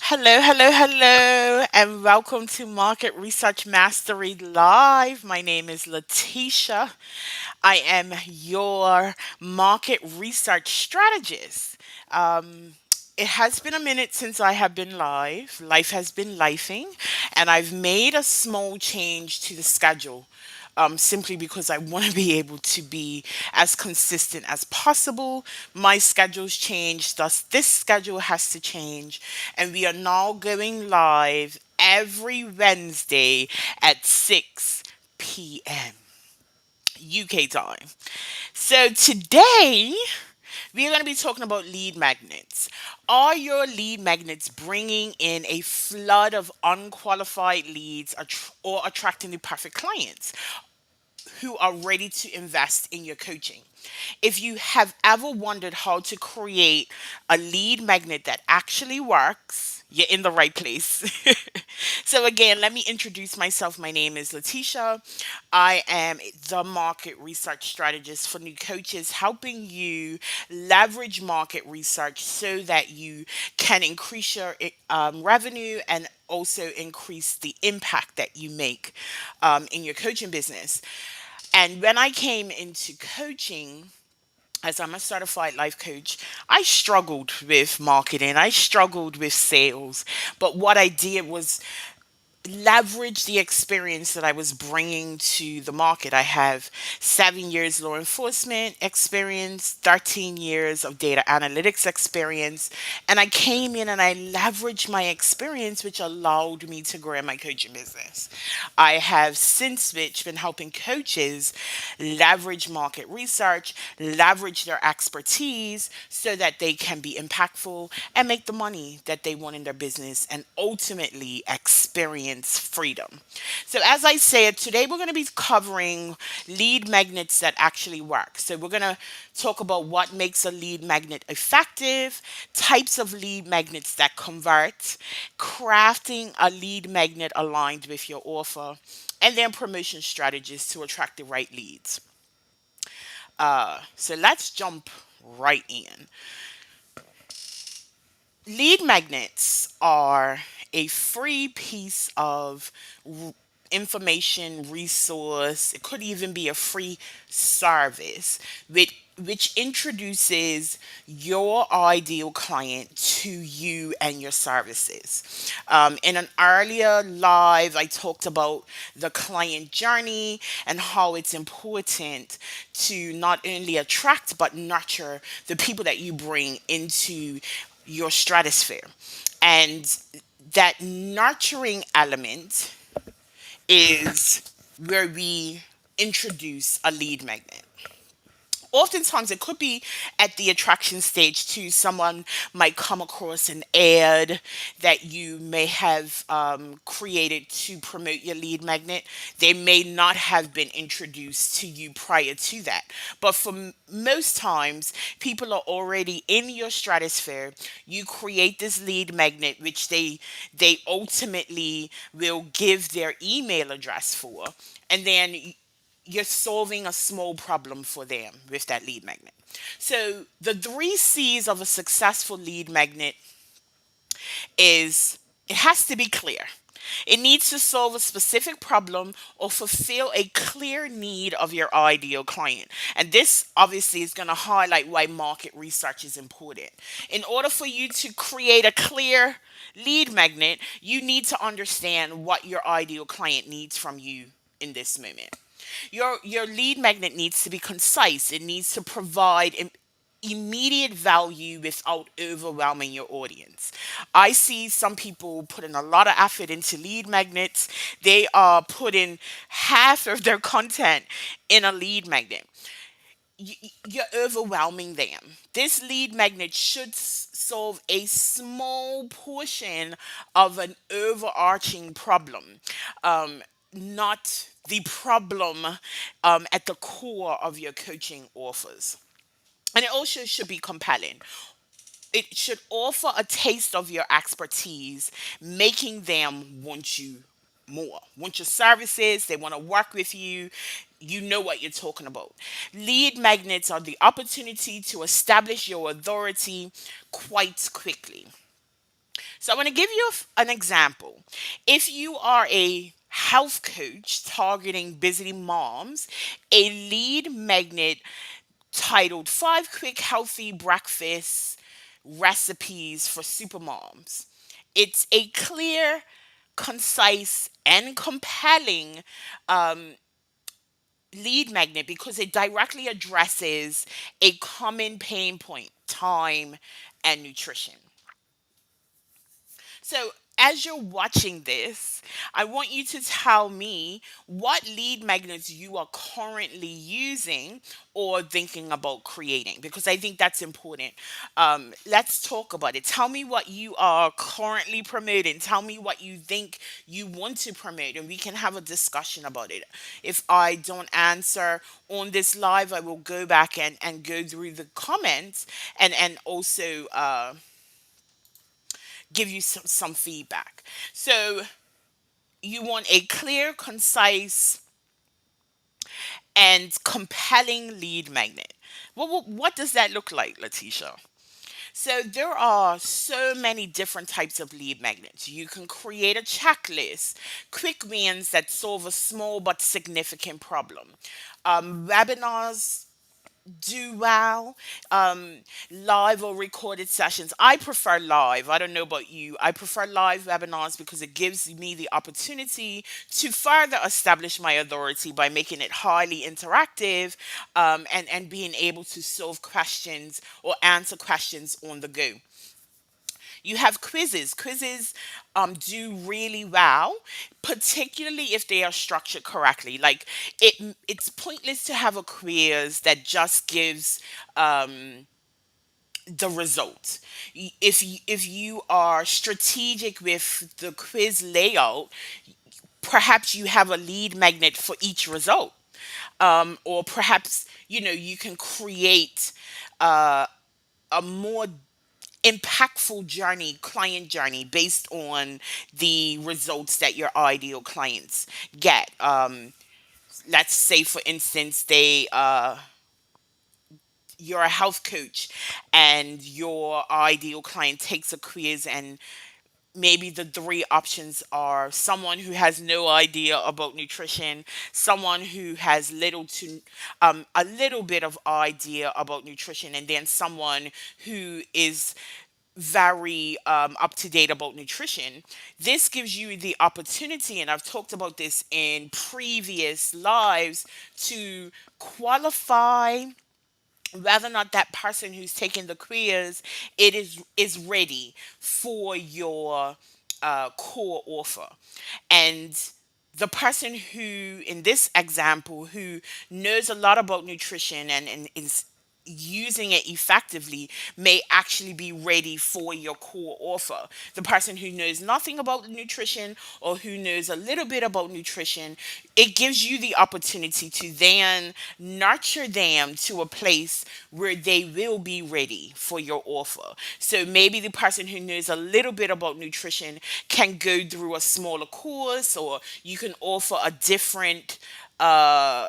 Hello, hello, hello, and welcome to Market Research Mastery Live. My name is Letitia. I am your market research strategist. Um, it has been a minute since I have been live. Life has been lifing, and I've made a small change to the schedule simply because I want to be able to be as consistent as possible. My schedule's changed, thus, this schedule has to change, and we are now going live every Wednesday at 6 p.m. UK time. So today we're going to be talking about lead magnets. Are your lead magnets bringing in a flood of unqualified leads or attracting the perfect clients who are ready to invest in your coaching? If you have ever wondered how to create a lead magnet that actually works, you're in the right place. So, again, let me introduce myself. My name is Letitia. I am the market research strategist for new coaches, helping you leverage market research so that you can increase your revenue and also increase the impact that you make in your coaching business. And when I came into coaching, as I'm a certified life coach, I struggled with marketing. I struggled with sales. But what I did was leverage the experience that I was bringing to the market. I have 7 years law enforcement experience, 13 years of data analytics experience, and I came in and I leveraged my experience, which allowed me to grow my coaching business. I have since which been helping coaches leverage market research, leverage their expertise so that they can be impactful and make the money that they want in their business and ultimately experience freedom. So, as I said, today we're going to be covering lead magnets that actually work. So, we're going to talk about what makes a lead magnet effective, types of lead magnets that convert, crafting a lead magnet aligned with your offer, and then promotion strategies to attract the right leads. So let's jump right in. Lead magnets are a free piece of information resource. It could even be a free service which introduces your ideal client to you and your services. In an earlier live, I talked about the client journey and how it's important to not only attract but nurture the people that you bring into your stratosphere. And that nurturing element is where we introduce a lead magnet. Oftentimes it could be at the attraction stage too. Someone might come across an ad that you may have created to promote your lead magnet. They may not have been introduced to you prior to that, but for most times people are already in your stratosphere. You create this lead magnet which they ultimately will give their email address for, and then you're solving a small problem for them with that lead magnet. So the three C's of a successful lead magnet is it has to be clear. It needs to solve a specific problem or fulfill a clear need of your ideal client. And this obviously is going to highlight why market research is important. In order for you to create a clear lead magnet, you need to understand what your ideal client needs from you in this moment. Your lead magnet needs to be concise. It needs to provide immediate value without overwhelming your audience. I see some people putting a lot of effort into lead magnets. They are putting half of their content in a lead magnet. You're overwhelming them. This lead magnet should solve a small portion of an overarching problem, not the problem at the core of your coaching offers. And it also should be compelling. It should offer a taste of your expertise, making them want you more, want your services, they want to work with you. You know what you're talking about. Lead magnets are the opportunity to establish your authority quite quickly. So I want to give you an example. If you are a health coach targeting busy moms, a lead magnet titled Five Quick Healthy Breakfast Recipes for Supermoms. It's a clear, concise, and compelling lead magnet because it directly addresses a common pain point: time and nutrition. So, as you're watching this, I want you to tell me what lead magnets you are currently using or thinking about creating, because I think that's important. Let's talk about it. Tell me what you are currently promoting. Tell me what you think you want to promote, and we can have a discussion about it. If I don't answer on this live, I will go back and go through the comments and also give you some feedback. So you want a clear, concise, and compelling lead magnet. What does that look like, Letitia? So there are so many different types of lead magnets. You can create a checklist, quick wins that solve a small but significant problem. Webinars do well. um Live or recorded sessions, I prefer live. I don't know about you, I prefer live webinars because it gives me the opportunity to further establish my authority by making it highly interactive, and being able to solve questions or answer questions on the go. You have quizzes. Quizzes do really well, particularly if they are structured correctly. Like it's pointless to have a quiz that just gives the result. If you are strategic with the quiz layout, perhaps you have a lead magnet for each result, or perhaps you can create a more impactful journey, client journey, based on the results that your ideal clients get. Let's say, for instance, you're a health coach and your ideal client takes a quiz, and maybe the three options are someone who has no idea about nutrition, someone who has little to a little bit of idea about nutrition, and then someone who is very up to date about nutrition. This gives you the opportunity, and I've talked about this in previous lives, to qualify whether or not that person who's taking the quiz is ready for your core offer. And the person who, in this example, who knows a lot about nutrition and is using it effectively, may actually be ready for your core offer. The person who knows nothing about nutrition, or who knows a little bit about nutrition, it gives you the opportunity to then nurture them to a place where they will be ready for your offer. So maybe the person who knows a little bit about nutrition can go through a smaller course, or you can offer a different uh,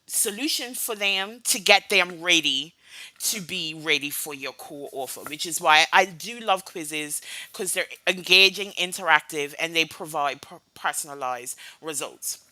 solution for them to get them ready to be ready for your core offer, which is why I do love quizzes, because they're engaging, interactive, and they provide personalized results.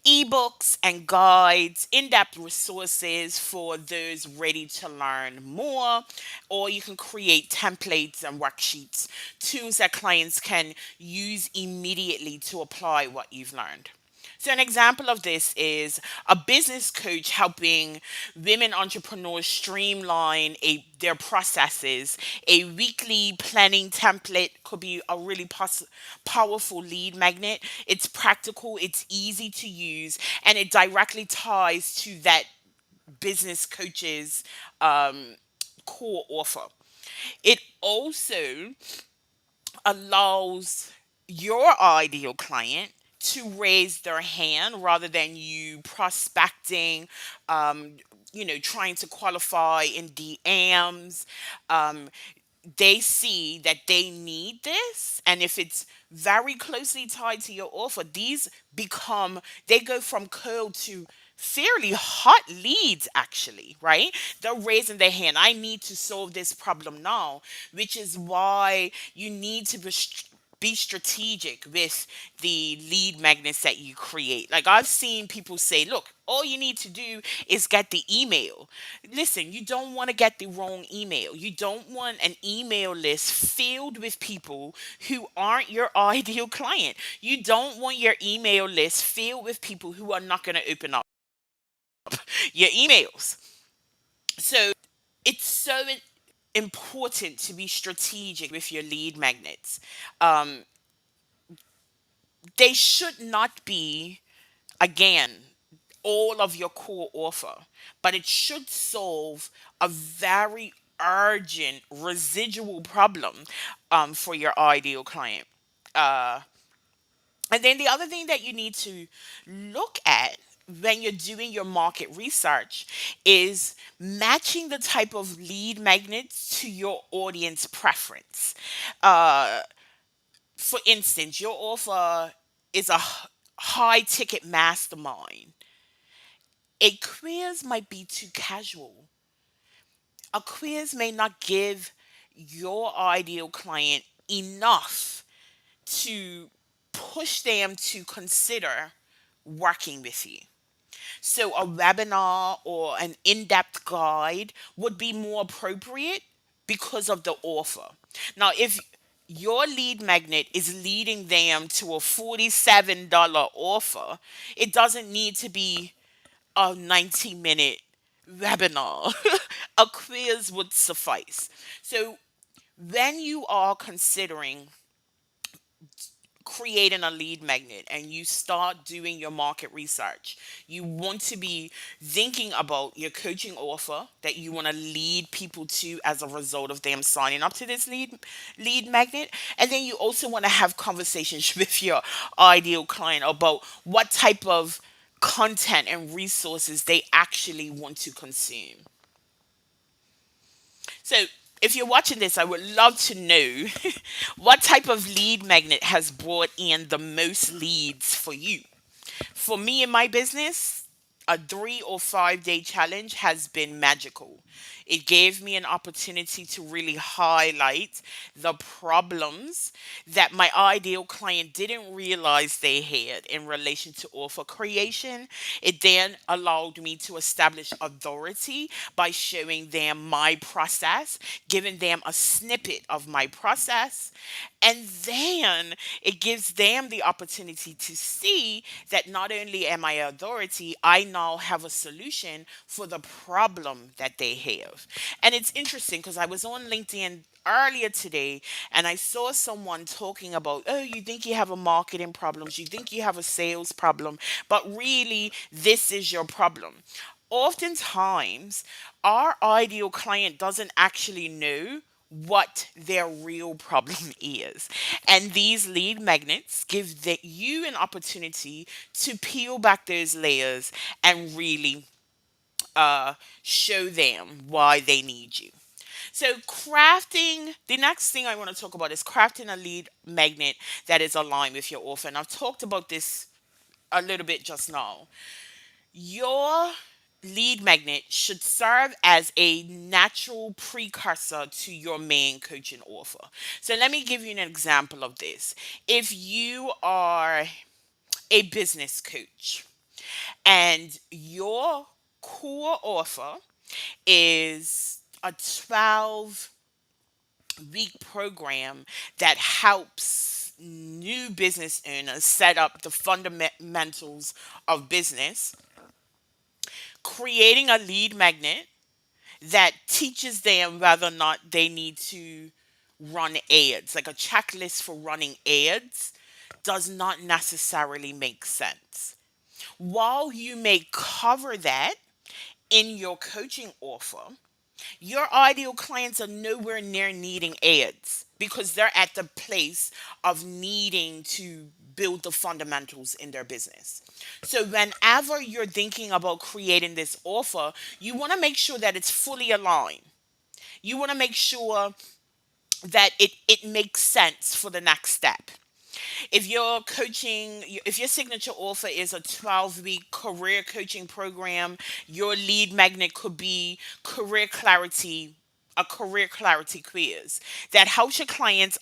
Ebooks and guides, in depth resources for those ready to learn more, or you can create templates and worksheets, tools that clients can use immediately to apply what you've learned. So, an example of this is a business coach helping women entrepreneurs streamline their processes. A weekly planning template could be a really powerful lead magnet. It's practical, it's easy to use, and it directly ties to that business coach's core offer. It also allows your ideal client to raise their hand rather than you prospecting, um, trying to qualify in DMs. Um, they see that they need this, and if it's very closely tied to your offer, these become, they go from cold to fairly hot leads, actually, right? They're raising their hand. I need to solve this problem now, which is why you need to be strategic with the lead magnets that you create. Like, I've seen people say, look, all you need to do is get the email. Listen, you don't want to get the wrong email. You don't want an email list filled with people who aren't your ideal client. You don't want your email list filled with people who are not going to open up your emails. So it's so important to be strategic with your lead magnets. Um, they should not be, again, all of your core offer, but it should solve a very urgent residual problem for your ideal client. Uh, And then the other thing that you need to look at when you're doing your market research is matching the type of lead magnets to your audience preference. Uh, for instance, your offer is a high ticket mastermind. A quiz might be too casual. A quiz may not give your ideal client enough to push them to consider working with you. So, a webinar or an in depth guide would be more appropriate because of the offer. Now, if your lead magnet is leading them to a $47 offer, it doesn't need to be a 90-minute webinar. A quiz would suffice. So, when you are considering creating a lead magnet and you start doing your market research, you want to be thinking about your coaching offer that you want to lead people to as a result of them signing up to this lead magnet. And then you also want to have conversations with your ideal client about what type of content and resources they actually want to consume. So, if you're watching this, I would love to know what type of lead magnet has brought in the most leads for you. For me in my business, a 3 or 5 day challenge has been magical. It gave me an opportunity to really highlight the problems that my ideal client didn't realize they had in relation to offer creation. It then allowed me to establish authority by showing them my process, giving them a snippet of my process, and then it gives them the opportunity to see that not only am I authority, I now have a solution for the problem that they have. And it's interesting because I was on LinkedIn earlier today and I saw someone talking about, oh, you think you have a marketing problem, you think you have a sales problem, but really this is your problem. Oftentimes, our ideal client doesn't actually know what their real problem is. And these lead magnets give you an opportunity to peel back those layers and really show them why they need you. So, crafting, the next thing I want to talk about is crafting a lead magnet that is aligned with your offer. And I've talked about this a little bit just now. Your lead magnet should serve as a natural precursor to your main coaching offer. So let me give you an example of this. If you are a business coach and your core offer is a 12-week program that helps new business owners set up the fundamentals of business, creating a lead magnet that teaches them whether or not they need to run ads, like a checklist for running ads, does not necessarily make sense. While you may cover that in your coaching offer, your ideal clients are nowhere near needing ads because they're at the place of needing to build the fundamentals in their business. So, whenever you're thinking about creating this offer, you want to make sure that it's fully aligned. You want to make sure that it makes sense for the next step. If your signature offer is a 12-week career coaching program, your lead magnet could be career clarity, a career clarity quiz that helps your clients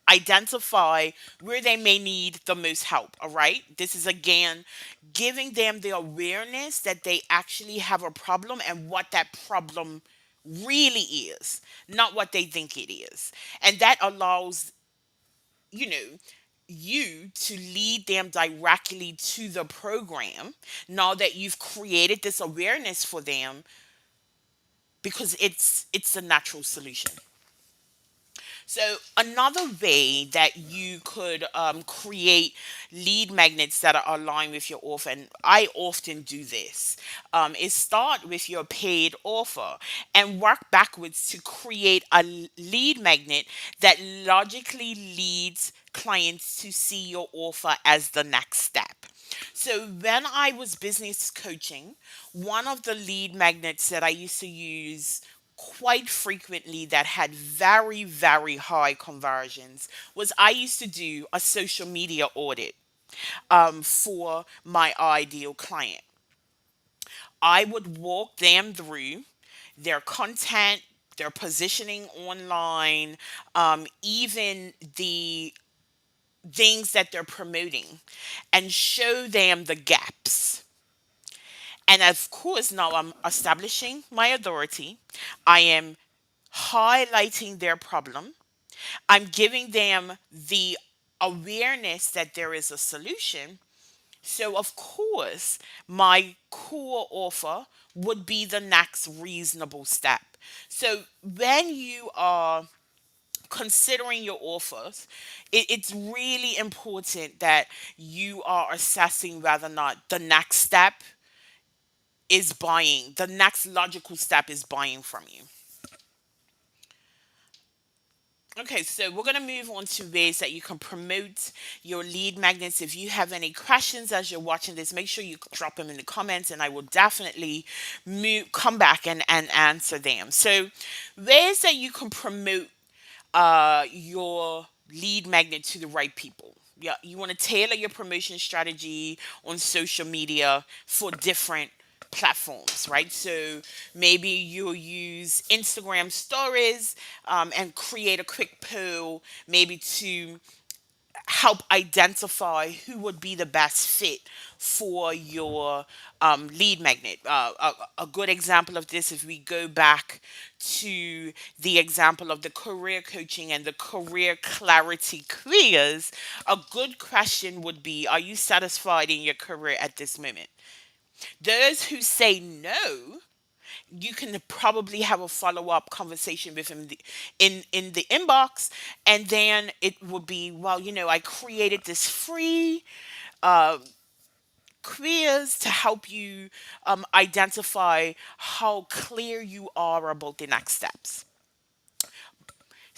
identify where they may need the most help. All right. This is again giving them the awareness that they actually have a problem and what that problem really is, not what they think it is. And that allows, you know, you to lead them directly to the program now that you've created this awareness for them because it's a natural solution. So another way that you could create lead magnets that are aligned with your offer, and I often do this, is start with your paid offer and work backwards to create a lead magnet that logically leads clients to see your offer as the next step. So when I was business coaching, one of the lead magnets that I used to use quite frequently that had very, very high conversions was I used to do a social media audit for my ideal client. I would walk them through their content, their positioning online, even the things that they're promoting, and show them the gaps. And of course, now I'm establishing my authority. I am highlighting their problem. I'm giving them the awareness that there is a solution. So, of course, my core offer would be the next reasonable step. So, when you are considering your offers, it's really important that you are assessing whether or not the next step is buying, the next logical step is buying from you. Okay, so we're going to move on to ways that you can promote your lead magnets. If you have any questions as you're watching this, make sure you drop them in the comments and I will definitely come back and answer them. So, ways that you can promote your lead magnet to the right people. Yeah, you want to tailor your promotion strategy on social media for different platforms, right? So maybe you'll use Instagram stories and create a quick poll, maybe to help identify who would be the best fit for your lead magnet. A good example of this, if we go back to the example of the career coaching and the career clarity quiz, a good question would be: are you satisfied in your career at this moment? Those who say no, you can probably have a follow-up conversation with him in the inbox, and then it would be, well, I created this free uh, quiz to help you identify how clear you are about the next steps.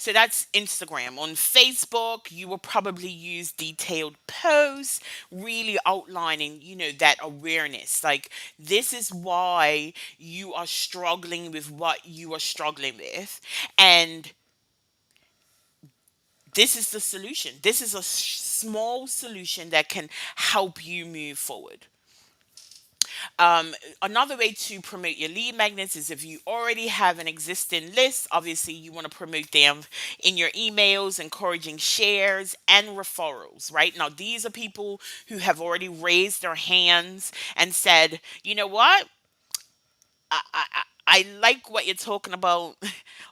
So that's Instagram. On Facebook, you will probably use detailed posts, really outlining, that awareness. Like, this is why you are struggling with what you are struggling with. And this is the solution. This is a small solution that can help you move forward. Another way to promote your lead magnets is if you already have an existing list, obviously you want to promote them in your emails, encouraging shares and referrals, right? Now, these are people who have already raised their hands and said, you know what? I like what you're talking about,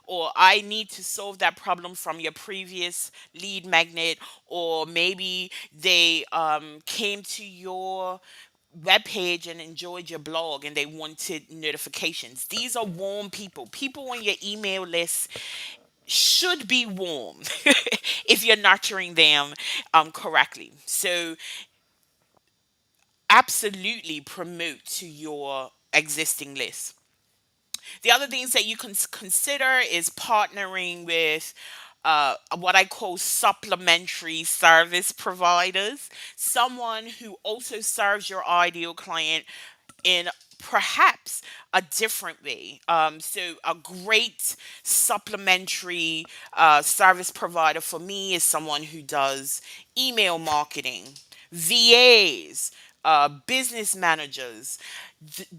or I need to solve that problem from your previous lead magnet, or maybe they came to your webpage and enjoyed your blog and they wanted notifications. These are warm people. People on your email list should be warm if you're nurturing them correctly. So, absolutely promote to your existing list. The other things that you can consider is partnering with what I call supplementary service providers, someone who also serves your ideal client in perhaps a different way. So, a great supplementary service provider for me is someone who does email marketing, VAs, business managers,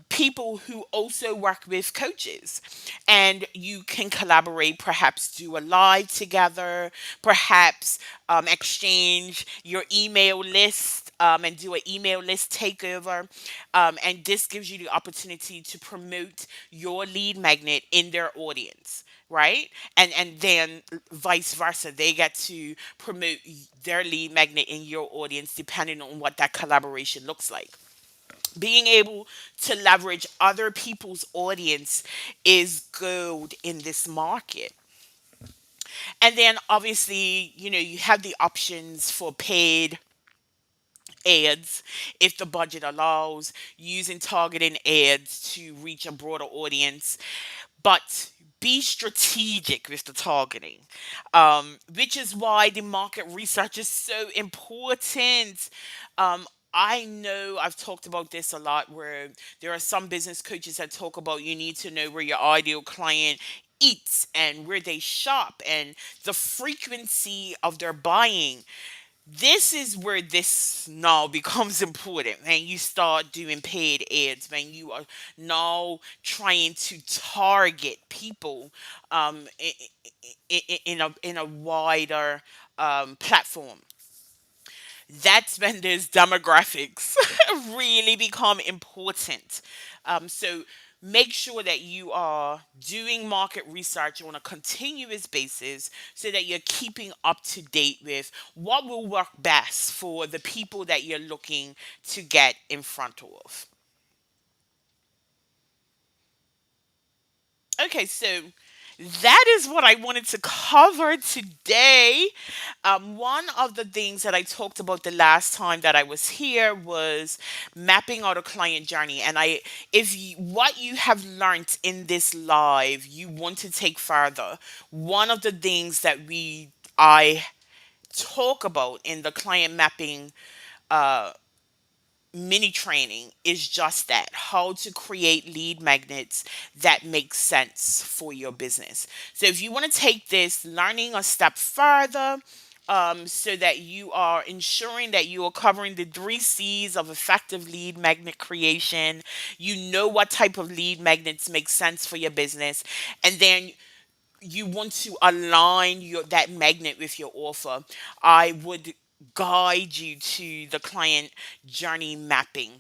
people who also work with coaches. And you can collaborate, perhaps do a live together, perhaps exchange your email list and do an email list takeover. And this gives you the opportunity to promote your lead magnet in their audience, right? And then vice versa, they get to promote their lead magnet in your audience depending on what that collaboration looks like. Being able to leverage other people's audience is gold in this market. And then obviously, you have the options for paid ads if the budget allows, using targeting ads to reach a broader audience, but be strategic with the targeting, which is why the market research is so important. I know I've talked about this a lot where there are some business coaches that talk about you need to know where your ideal client eats and where they shop and the frequency of their buying. This is where this now becomes important when you start doing paid ads, when you are now trying to target people in a wider platform. That's when those demographics really become important. So make sure that you are doing market research on a continuous basis so that you're keeping up to date with what will work best for the people that you're looking to get in front of. Okay, so that is what I wanted to cover today. One of the things that I talked about the last time that I was here was mapping out a client journey. And if what you have learned in this live, you want to take further, one of the things that I talk about in the client mapping mini training is just that, how to create lead magnets that make sense for your business. So if you want to take this learning a step further, so that you are ensuring that you are covering the 3 C's of effective lead magnet creation, you know what type of lead magnets make sense for your business, and then you want to align that magnet with your offer, I would guide you to the client journey mapping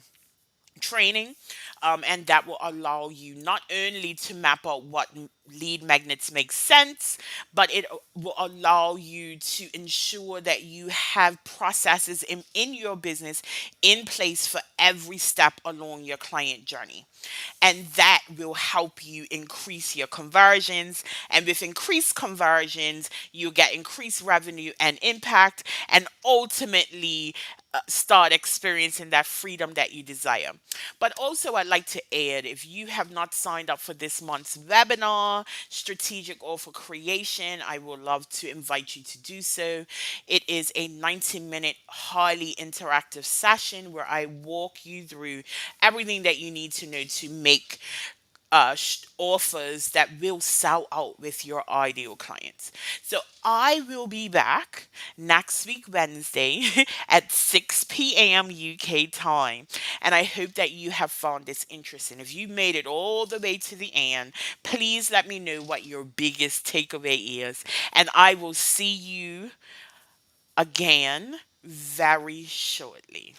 training, and that will allow you not only to map out what lead magnets make sense, but it will allow you to ensure that you have processes in your business in place for every step along your client journey. And that will help you increase your conversions. And with increased conversions, you get increased revenue and impact, and ultimately start experiencing that freedom that you desire. But also, I'd like to add, if you have not signed up for this month's webinar, Strategic Offer Creation, I would love to invite you to do so. It is a 90-minute, highly interactive session where I walk you through everything that you need to know to make offers that will sell out with your ideal clients. So I will be back next week, Wednesday, at 6 p.m. UK time. And I hope that you have found this interesting. If you made it all the way to the end, please let me know what your biggest takeaway is. And I will see you again very shortly.